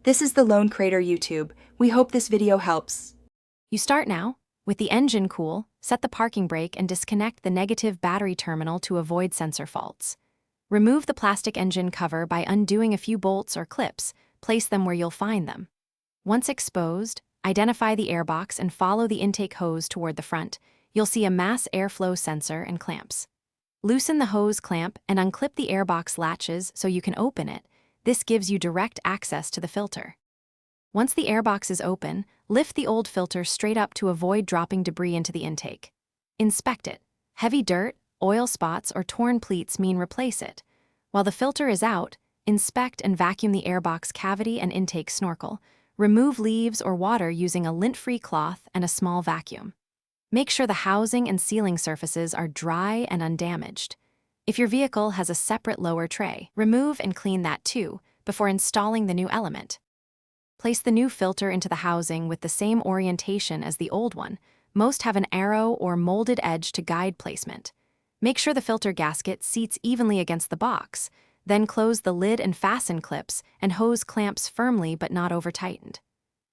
This is the Lone Crater YouTube. We hope this video helps. You start now. With the engine cool, set the parking brake and disconnect the negative battery terminal to avoid sensor faults. Remove the plastic engine cover by undoing a few bolts or clips. Place them where you'll find them. Once exposed, identify the airbox and follow the intake hose toward the front. You'll see a mass airflow sensor and clamps. Loosen the hose clamp and unclip the airbox latches so you can open it. This gives you direct access to the filter. Once the airbox is open, lift the old filter straight up to avoid dropping debris into the intake. Inspect it. Heavy dirt, oil spots, or torn pleats mean replace it. While the filter is out, inspect and vacuum the airbox cavity and intake snorkel. Remove leaves or water using a lint-free cloth and a small vacuum. Make sure the housing and sealing surfaces are dry and undamaged. If your vehicle has a separate lower tray, remove and clean that too before installing the new element. Place the new filter into the housing with the same orientation as the old one. Most have an arrow or molded edge to guide placement. Make sure the filter gasket seats evenly against the box. Then close the lid and fasten clips and hose clamps firmly but not over-tightened.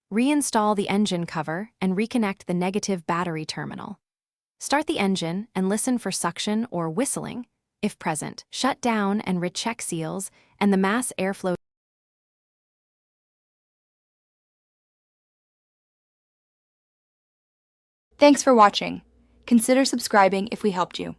Reinstall the engine cover and reconnect the negative battery terminal. Start the engine and listen for suction or whistling. If present, shut down and recheck seals and the mass airflow. Thanks for watching. Consider subscribing if we helped you.